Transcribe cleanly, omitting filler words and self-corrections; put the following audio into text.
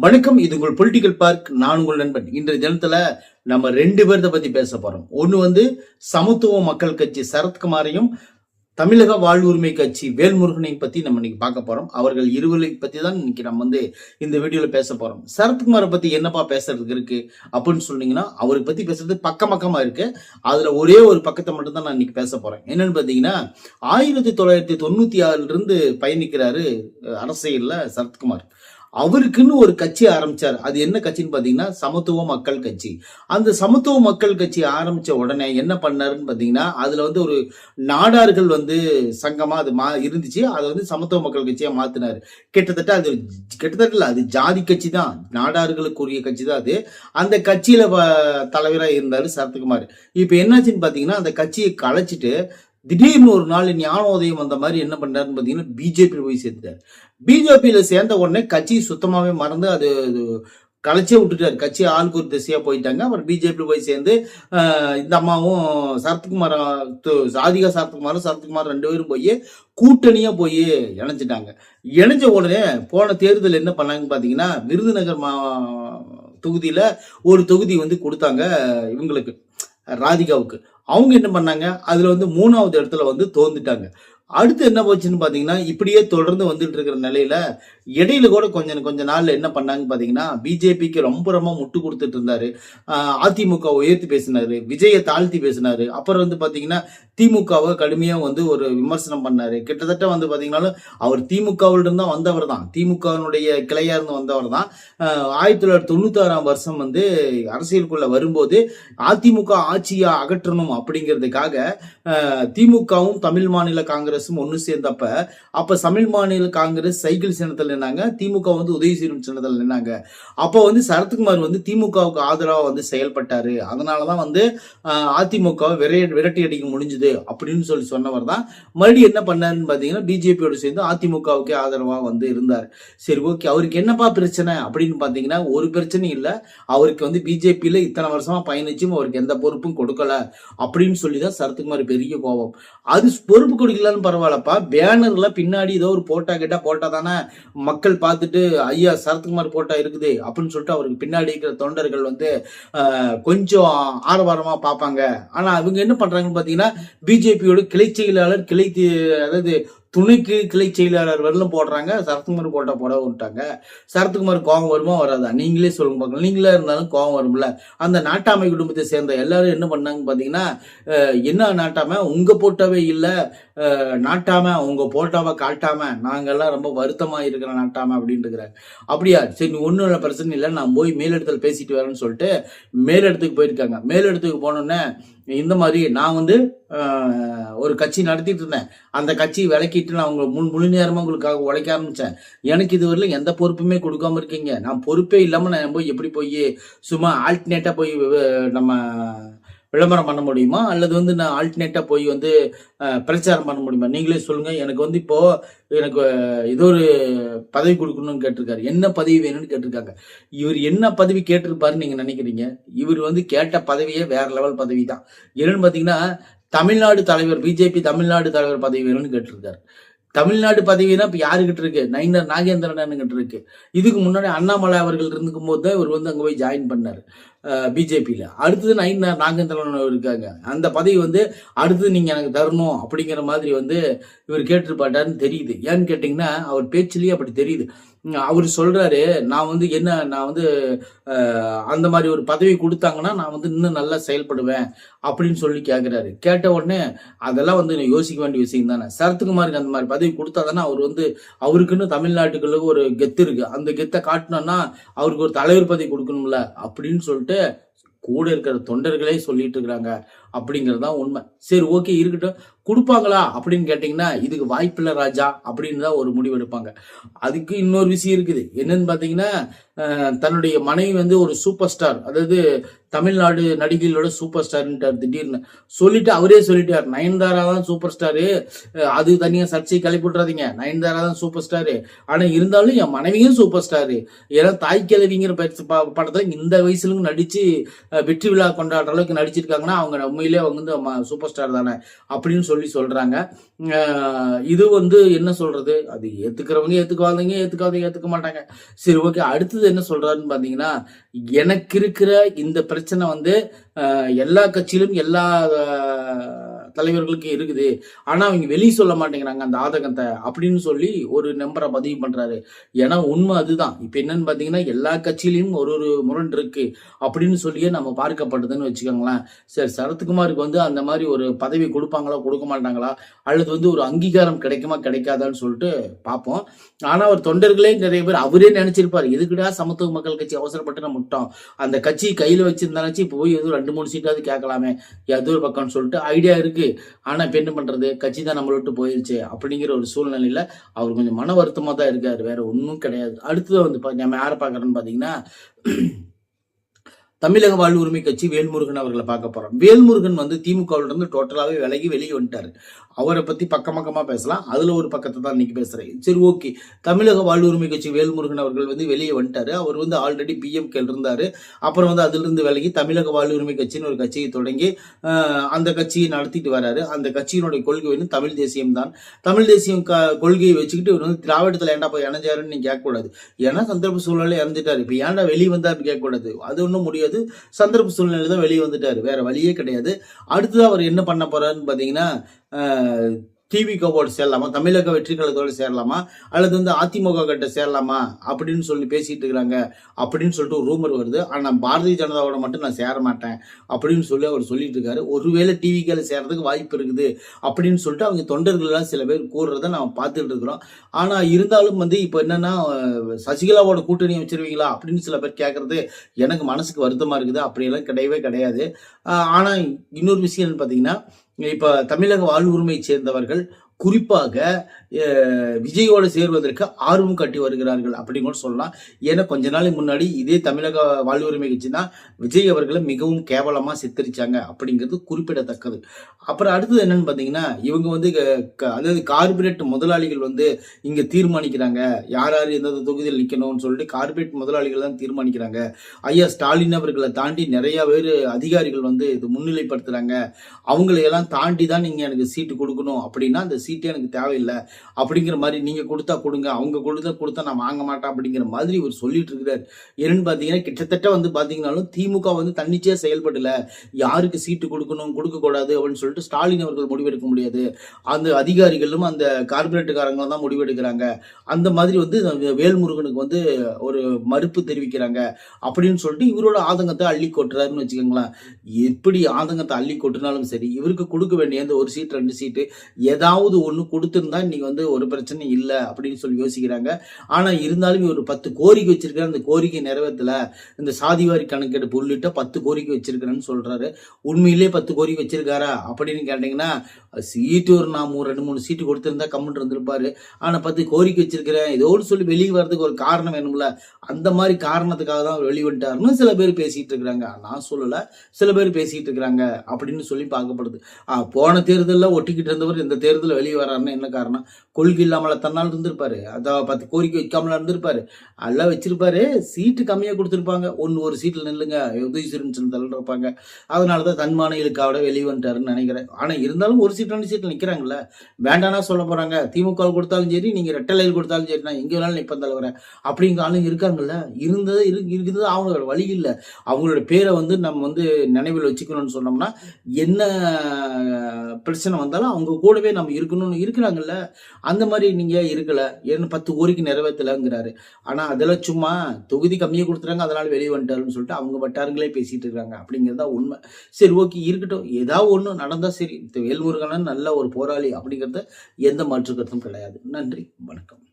வணக்கம். இது உங்கள் பொலிட்டிக்கல் பார்க். நான் உங்கள் நண்பன். இன்றைய தினத்துல நம்ம ரெண்டு பேர்த்த பத்தி பேச போறோம். ஒண்ணு சமத்துவ மக்கள் கட்சி சரத்குமாரையும், தமிழக வாழ்வுரிமை கட்சி வேல்முருகனையும் பத்தி நம்ம இன்னைக்கு பார்க்க போறோம். அவர்கள் இருவரை பத்தி தான் இன்னைக்கு நம்ம இந்த வீடியோல பேச போறோம். சரத்குமாரை பத்தி என்னப்பா பேசுறதுக்கு இருக்கு அப்படின்னு சொன்னீங்கன்னா, அவரை பத்தி பேசுறது பக்கமா இருக்கு. அதுல ஒரே ஒரு பக்கத்தை மட்டும் தான் நான் இன்னைக்கு பேச போறேன். என்னன்னு பாத்தீங்கன்னா, 1996 இருந்து பயணிக்கிறாரு அரசியல்ல சரத்குமார். அவருக்குன்னு ஒரு கட்சி ஆரம்பிச்சார். அது என்ன கட்சின்னு பாத்தீங்கன்னா, சமத்துவ மக்கள் கட்சி. அந்த சமத்துவ மக்கள் கட்சி ஆரம்பிச்ச உடனே என்ன பண்ணாருன்னு பாத்தீங்கன்னா, அதுல ஒரு நாடார்கள் சங்கமா அது இருந்துச்சு. அதை சமத்துவ மக்கள் கட்சியா மாத்தினாரு. கிட்டத்தட்ட இல்ல, அது ஜாதி கட்சி தான், நாடார்களுக்குரிய கட்சி தான் அது. அந்த கட்சியில தலைவராக இருந்தாரு சரத்குமார். இப்ப என்னாச்சுன்னு பாத்தீங்கன்னா, அந்த கட்சியை கலைச்சிட்டு திடீர்னு ஒரு நாள் ஞானோதயம் வந்த மாதிரி என்ன பண்றாருன்னு பாத்தீங்கன்னா, பிஜேபி போய் சேர்த்துட்டாரு. பிஜேபியில சேர்ந்த உடனே கட்சி சுத்தமாவே மறந்து அது கலைச்சே விட்டுட்டாரு. கட்சி ஆளுக்கு ஒரு திசையா போயிட்டாங்க. அப்புறம் பிஜேபி போய் சேர்ந்து இந்த அம்மாவும் சரத்குமார், சாதிகா சரத்குமார் ரெண்டு பேரும் போய் கூட்டணியா போய் இணைஞ்சிட்டாங்க. இணைஞ்ச உடனே போன தேர்தல் என்ன பண்ணாங்கன்னு பாத்தீங்கன்னா, விருதுநகர் தொகுதியில ஒரு தொகுதி கொடுத்தாங்க இவங்களுக்கு, ராதிகாவுக்கு. அவங்க என்ன பண்ணாங்க, அதுல 3வது இடத்துல தோந்துட்டாங்க. அடுத்து என்ன போச்சுன்னு பாத்தீங்கன்னா, இப்படியே தொடர்ந்து வந்துட்டு இருக்கிற நிலையில இடையில கூட கொஞ்ச நாள்ல என்ன பண்ணாங்க பாத்தீங்கன்னா, பிஜேபிக்கு ரொம்ப முட்டு கொடுத்துட்டு இருந்தாரு. அதிமுக உயர்த்தி பேசினாரு, விஜயை தாழ்த்தி பேசினாரு. அப்புறம் பாத்தீங்கன்னா, திமுகவை கடுமையா ஒரு விமர்சனம் பண்ணாரு. கிட்டத்தட்ட பாத்தீங்கன்னா, அவர் திமுகவில் இருந்து வந்தவர் தான், திமுகவினுடைய கிளையா இருந்து வந்தவர் தான். 1996ஆம் வருஷம் அரசியலுக்குள்ள வரும்போது அதிமுக ஆட்சியை அகற்றணும் அப்படிங்கிறதுக்காக திமுகவும் தமிழ் மாநில காங்கிரஸும் ஒன்னு சேர்ந்தப்ப, அப்ப தமிழ் மாநில காங்கிரஸ் சைக்கிள் சின்னத்தில் நின்னாங்க, திமுக உதவி செய்யும் சின்னத்தில் நின்னாங்க. அப்போ சரத்குமார் திமுகவுக்கு ஆதரவா செயல்பட்டாரு. அதனாலதான் அதிமுக விரட்டி அடிக்க முடிஞ்சது அப்படின்னு சொன்னவர் தான். மறுபடியும் என்ன பண்ணாருன்னு பாத்தீங்கன்னா, பிஜேபியோட சேர்ந்து அதிமுகவுக்கு ஆதரவா இருந்தார். சரி, ஓகே, அவருக்கு என்னப்பா பிரச்சனை அப்படின்னு பாத்தீங்கன்னா, ஒரு பிரச்சனையும் இல்ல. அவருக்கு பிஜேபியில இத்தனை வருஷமா பயணிச்சும் அவருக்கு எந்த பொறுப்பும் கொடுக்கல அப்படின்னு சொல்லிதான் சரத்குமார் பெரிய கோபம். அது பொறுப்பு கொடுக்கலன்னு பரவாயில்லப்பா, பேனர்ல பின்னாடி ஏதோ ஒரு போட்டா கேட்டா போட்டா தானே மக்கள் பார்த்துட்டு ஐயா சரத்குமார் போட்டா இருக்குது அப்படின்னு சொல்லிட்டு அவருக்கு பின்னாடி இருக்கிற தொண்டர்கள் கொஞ்சம் ஆரவாரமா பார்ப்பாங்க. ஆனா அவங்க என்ன பண்றாங்கன்னு பாத்தீங்கன்னா, பிஜேபியோட கிளை செயலாளர், அதாவது துணைக்கு கிளை செயலாளர் வரலும் போடுறாங்க, சரத்குமார் போட விட்டாங்க. சரத்குமார் கோபம் வருமா வராதா நீங்களே சொல்லுங்க பார்க்கலாம். நீங்களே இருந்தாலும் கோபம் வரும்ல. அந்த நாட்டாமை குடும்பத்தை சேர்ந்த எல்லாரும் என்ன பண்ணாங்க பாத்தீங்கன்னா, என்ன நாட்டாம, உங்க போட்டாவே இல்ல நாட்டாம, உங்க போட்டாவை காட்டாம, நாங்கெல்லாம் ரொம்ப வருத்தமா இருக்கிற நாட்டாம அப்படின்னு இருக்கிறாங்க. அப்படியா, சரி, ஒன்னும் பிரச்சனை இல்லை, நான் போய் மேலிடத்துல பேசிட்டு வரேன்னு சொல்லிட்டு மேலிடத்துக்கு போயிருக்காங்க. மேலிடத்துக்கு போனோன்னே இந்த மாதிரி நான் ஒரு கட்சி நடத்திட்டு இருந்தேன், அந்த கட்சி விளக்கிட்டு நான் முழு நேரமா உங்களுக்காக உழைக்க ஆரம்பிச்சேன். எனக்கு இதுவரையிலும் எந்த பொறுப்புமே கொடுக்காம இருக்கீங்க. நான் பொறுப்பே இல்லாம நான் போய் எப்படி போய் சும்மா ஆல்டர்னேட்டா போய் நம்ம விளம்பரம் பண்ண முடியுமா, அல்லது நான் ஆல்டர்னேட்டா போய் பிரச்சாரம் பண்ண முடியுமா? நீங்களே சொல்லுங்க. எனக்கு இப்போ எனக்கு ஏதோ ஒரு பதவி கொடுக்கணும்னு கேட்டிருக்காரு. என்ன பதவி வேணும்னு கேட்டிருக்காங்க. இவர் என்ன பதவி கேட்டிருப்பாருன்னு நீங்க நினைக்கிறீங்க? இவர் கேட்ட பதவியே வேற லெவல் பதவி தான். என்னன்னு பாத்தீங்கன்னா, தமிழ்நாடு தலைவர், பிஜேபி தமிழ்நாடு தலைவர் பதவி வேணும்னு கேட்டிருக்காரு. தமிழ்நாடு பதவினா இப்ப யாருகிட்ட இருக்கு? நயினார் நாகேந்திரன் கிட்ட இருக்கு. இதுக்கு முன்னாடி அண்ணாமலை அவர்கள் இருக்கும் போது தான் இவர் அங்க போய் ஜாயின் பண்ணாரு பிஜேபியில. அடுத்தது நயினார் நாகேந்திரன் இருக்காங்க. அந்த பதவி அடுத்தது நீங்க எனக்கு தரணும் அப்படிங்கிற மாதிரி இவர் கேட்டிருப்பாட்டாருன்னு தெரியுது. ஏன்னு கேட்டீங்கன்னா, அவர் பேச்சிலேயே அப்படி தெரியுது. அவர் சொல்றாரு, நான் அந்த மாதிரி ஒரு பதவி கொடுத்தாங்கன்னா நான் இன்னும் நல்லா செயல்படுவேன் அப்படின்னு சொல்லி கேட்கிறாரு. கேட்ட உடனே அதெல்லாம் யோசிக்க வேண்டிய விஷயம் தானே. சரத்குமாருக்கு அந்த மாதிரி பதவி கொடுத்தாதானே அவர் அவருக்குன்னு தமிழ்நாட்டுக்குள்ள ஒரு கெத்து இருக்கு. அந்த கெத்தை காட்டணும்னா அவருக்கு ஒரு தலைவர் பதவி கொடுக்கணும்ல அப்படின்னு சொல்லிட்டு கூட இருக்கிற தொண்டர்களே சொல்லிட்டு இருக்கிறாங்க அப்படிங்கறதுதான் உண்மை. சரி, ஓகே, இருக்கட்டும். கொடுப்பாங்களா அப்படின்னு கேட்டீங்கன்னா, இதுக்கு வாய்ப்பில்லை ராஜா அப்படின்னு தான் ஒரு முடிவு எடுப்பாங்க. அதுக்கு இன்னொரு விஷயம் இருக்குது. என்னன்னு பாத்தீங்கன்னா, தன்னுடைய மனைவி ஒரு சூப்பர் ஸ்டார், அதாவது தமிழ்நாடு நடிகைகளோட சூப்பர் ஸ்டார்ன்ட்டார். திடீர்னு அவரே சொல்லிட்டார், நயன்தாரா தான் சூப்பர் ஸ்டாரு, அது தனியா சர்ச்சை கிளப்பிடுறாதீங்க, நயன்தாரா தான் சூப்பர் ஸ்டாரு. ஆனா இருந்தாலும் என் மனைவியும் சூப்பர் ஸ்டாரு. ஏன்னா தாய் கிழவிங்கிற படத்துல இந்த வயசுல நடிச்சு வெற்றி விழா கொண்டாடுற அளவுக்கு நடிச்சிருக்காங்கன்னா அவங்க உண்மையிலே சூப்பர் ஸ்டார் தானே அப்படின்னு சொல்லி சொல்றாங்க. இது என்ன சொல்றது, அது ஏத்துக்கிறவங்க ஏத்துக்குவாங்க, ஏத்துக்க மாட்டாங்க. சரி, ஓகே. அடுத்தது என்ன சொல்றாருன்னு பாத்தீங்கன்னா, எனக்கு இருக்கிற இந்த பிரச்சனை எல்லா கட்சியிலும் எல்லா தலைவர்களுக்கும் இருக்குது. ஆனா அவங்க வெளிய சொல்ல மாட்டேங்கிறாங்க அந்த ஆதங்கத்தை அப்படின்னு சொல்லி ஒரு நம்பரை பதிவு பண்றாரு. ஏன்னா உண்மை அதுதான். இப்ப என்னன்னு பாத்தீங்கன்னா, எல்லா கட்சியிலையும் ஒரு ஒரு முரண் இருக்கு அப்படின்னு சொல்லியே நம்ம பார்க்கப்படுதுன்னு வச்சுக்கோங்களேன். சரி, சரத்குமாருக்கு அந்த மாதிரி ஒரு பதவி கொடுப்பாங்களா, கொடுக்க மாட்டாங்களா, அல்லது ஒரு அங்கீகாரம் கிடைக்குமா கிடைக்காதான்னு சொல்லிட்டு பார்ப்போம். ஆனா அவர் தொண்டர்களே நிறைய பேர் அவரே நினைச்சிருப்பாரு, எதுக்குடா சமத்துவ மக்கள் கட்சி அவசரப்பட்டு நம்ம விட்டோம், அந்த கட்சி கையில வச்சிருந்தாச்சு போய் ஏதோ 2-3 சீட்டாவது கேட்கலாமே ஏதோ ஒரு பக்கம்னு சொல்லிட்டு ஐடியா இருக்கு. ஆனா இப்ப என்ன பண்றது, கட்சி தான் நம்மள விட்டு போயிருச்சு அப்படிங்கிற ஒரு சூழ்நிலையில அவர் கொஞ்சம் மன வருத்தமா தான் இருக்காரு, வேற ஒன்றும் கிடையாது. அடுத்தது நம்ம யாரை பார்க்கறோம்னு பாத்தீங்கன்னா, தமிழக வாழ்வு உரிமை கட்சி வேல்முருகன் அவர்களை பார்க்க போறோம். வேல்முருகன் திமுகவிலிருந்து டோட்டலாவே விலகி வெளியே வந்துட்டாரு. அவரை பத்தி பக்கமா பேசலாம், அதுல ஒரு பக்கத்தை தான் இன்னைக்கு பேசுறேன். சரி, ஓகே. தமிழக வாழ்வு உரிமை கட்சி வேல்முருகன் அவர்கள் வெளியே வந்துட்டாரு. அவர் ஆல்ரெடி PMK இருந்தாரு. அப்புறம் அதுல இருந்து விலகி தமிழக வாழ்வு உரிமை கட்சின்னு ஒரு கட்சியை தொடங்கி அந்த கட்சியை நடத்திட்டு வராரு. அந்த கட்சியினுடைய கொள்கை தமிழ் தேசியம் தான். தமிழ் தேசியம் கொள்கையை வச்சுக்கிட்டு இவர் திராவிடத்துல ஏன்டா போய் இணைஞ்சாருன்னு நீங்க கேட்கக்கூடாது. ஏன்னா சந்தர்ப்ப சூழ்நிலை இறந்துட்டாரு. இப்ப ஏன்டா வெளியே வந்தாருன்னு கேட்கக்கூடாது. அது ஒன்றும் முடியாது. சந்தர்ப்ப சூழ்நிலை தான் வெளியே வந்துட்டாரு, வேற வழியே கிடையாது. அடுத்தது அவர் என்ன பண்ண போறாருன்னு பாத்தீங்கன்னா, TVKவோடு சேரலாமா, தமிழக வெற்றி கழகத்தோடு சேரலாமா, அல்லது அதிமுக கிட்ட சேரலாமா அப்படின்னு சொல்லி பேசிட்டு இருக்கிறாங்க அப்படின்னு சொல்லிட்டு ஒரு ரூமர் வருது. ஆனா பாரதிய ஜனதாவோட மட்டும் நான் சேர மாட்டேன் அப்படின்னு சொல்லி அவர் சொல்லிட்டு இருக்காரு. ஒருவேளை TVKல சேர்றதுக்கு வாய்ப்பு இருக்குது அப்படின்னு சொல்லிட்டு அவங்க தொண்டர்கள் எல்லாம் சில பேர் கூறுறத நம்ம பார்த்துட்டு இருக்கிறோம். ஆனா இருந்தாலும் இப்ப என்னன்னா, சசிகலாவோட கூட்டணி வச்சிருவீங்களா அப்படின்னு சில பேர் கேட்கறது எனக்கு மனசுக்கு வருத்தமா இருக்குது. அப்படியெல்லாம் கிடையவே கிடையாது. ஆனா இன்னொரு விஷயம் பாத்தீங்கன்னா, இப்ப தமிழக வாழ்வு உரிமையை சேர்ந்தவர்கள் குறிப்பாக விஜயோடு சேர்வதற்கு ஆர்வம் காட்டி வருகிறார்கள் அப்படின்னு கூட சொல்லலாம். ஏன்னா கொஞ்ச நாளைக்கு முன்னாடி இதே தமிழக வாழ்வு உரிமை கட்சி தான் விஜய் அவர்களை மிகவும் கேவலமா சித்தரிச்சாங்க அப்படிங்கிறது குறிப்பிடத்தக்கது. அப்புறம் அடுத்தது என்னன்னு பாத்தீங்கன்னா, இவங்க அதாவது கார்பரேட் முதலாளிகள் இங்க தீர்மானிக்கிறாங்க யார் யார் எந்தெந்த தொகுதியில் நிக்கணும்னு சொல்லிட்டு கார்பரேட் முதலாளிகள் தான் தீர்மானிக்கிறாங்க. ஐயா ஸ்டாலின் அவர்களை தாண்டி நிறைய பேர் அதிகாரிகள் இது முன்னிலைப்படுத்துறாங்க. அவங்களையெல்லாம் தாண்டி தான் நீங்க எனக்கு சீட்டு கொடுக்கணும் அப்படின்னா அந்த சீட்டே எனக்கு தேவையில்லை அப்படிங்கிற மாதிரி, நீங்க கொடுத்தா கொடுங்க, அவங்க கொடுத்தா நான் வாங்க மாட்டேன் அப்படிங்கிற மாதிரி இவர் சொல்லிட்டு இருக்கிறார். என்னன்னு பாத்தீங்கன்னா, கிட்டத்தட்ட பாத்தீங்கன்னாலும் திமுக தன்னிச்சையா செயல்படல. யாருக்கு சீட்டு கொடுக்கணும் கொடுக்க கூடாது அப்படின்னு சொல்லிட்டு ஸ்டாலின் அவர்கள் முடிவெடுக்க முடியாது. அந்த அதிகாரிகளும் அந்த கார்பரேட்டுக்காரங்களும் தான் முடிவெடுக்கிறாங்க. அந்த மாதிரி வேல்முருகனுக்கு ஒரு மறுப்பு தெரிவிக்கிறாங்க அப்படின்னு சொல்லிட்டு இவரோட ஆதங்கத்தை அள்ளி கொட்டுறாருன்னு வச்சுக்கோங்களேன். எப்படி ஆதங்கத்தை அள்ளி கொட்டினாலும் சரி, இவருக்கு கொடுக்க வேண்டிய அந்த ஒரு சீட் 2 சீட்டு ஏதாவது ஒண்ணு கொடுத்திருந்தா இன்னைக்கு ஒரு பிரச்சனை இல்லை அப்படின்னு சொல்லி யோசிக்கிறாங்க. ஆனா இருந்தாலும் இவர் 10 கோரிக்கை வச்சிருக்காரு. அந்த கோரிக்கை நிறைவேற்றல, இந்த சாதிவாரி கணக்கெடுப்பு உள்ளிட்ட 10 கோரிக்கை வச்சிருக்கிறேன்னு சொல்றாரு. உண்மையிலேயே 10 கோரிக்கை வச்சிருக்காரா அப்படின்னு கேட்டீங்கன்னா, சீட்டு நான் 2-3 சீட்டு கொடுத்திருந்தா கம்முன்னு இருந்திருப்பாரு. ஆனா 10 கோரிக்கை வச்சிருக்கிறேன் ஏதோடு சொல்லி வெளியே வர்றதுக்கு ஒரு காரணம் வேணும்ல, அந்த மாதிரி காரணத்துக்காக தான் அவர் வெளிவந்துட்டாருன்னு சில பேர் பேசிட்டு இருக்கிறாங்க. நான் சொல்லல, சில பேர் பேசிட்டு இருக்கிறாங்க அப்படின்னு சொல்லி பார்க்கப்படுது. போன தேர்தலில் ஒட்டிக்கிட்டு இருந்தவர் இந்த தேர்தலில் வெளியே வராருன்னு என்ன காரணம்? கொள்கை இல்லாமல தன்னால் இருந்திருப்பாரு, அதான் 10 கோரிக்கை வைக்காமல இருந்திருப்பாரு, எல்லாம் வச்சிருப்பாரு. சீட்டு கம்மியா கொடுத்திருப்பாங்க. ஒரு சீட்ல நில்லுங்க உதயசூரியன் தள்ளிருப்பாங்க. அதனாலதான் தன்மான இழுக்காவோட வெளியே வந்துட்டாருன்னு நினைக்கிறேன். ஆனா இருந்தாலும் ஒரு சீட் 2 சீட்ல நிக்கிறாங்கல்ல, வேண்டானா சொல்ல போறாங்க. திமுக கொடுத்தாலும் சரி, நீங்க ரெட்டலையில் கொடுத்தாலும் சரி, நான் எங்க வேணாலும் நிப்ப தலைவரேன் அப்படிங்கிற ஆளுங்க இருக்காங்கல்ல. இருக்குது. அவங்களோட வழி இல்லை. அவங்களோட பேரை நம்ம நினைவில் வச்சுக்கணும்னு சொன்னோம்னா என்ன பிரச்சனை வந்தாலும் அவங்க கூடவே நம்ம இருக்கணும்னு இருக்கிறாங்கல்ல. அந்த மாதிரி நீங்க இருக்கல, ஏன்னு 10 கோரிக்கை நிறைவேற்றலங்கிறாரு. ஆனா அதெல்லாம் சும்மா தொகுதி கம்மியா கொடுத்துறாங்க அதனால வெளியே வந்துட்டாருன்னு சொல்லிட்டு அவங்க வட்டாரங்களே பேசிட்டு இருக்காங்க அப்படிங்கிறதா உண்மை. சரி, ஓகே, இருக்கட்டும். ஏதாவது ஒண்ணு நடந்தா சரி. வேல்முருகன் நல்ல ஒரு போராளி அப்படிங்கிறத எந்த மாற்று கருத்தும் கிடையாது. நன்றி, வணக்கம்.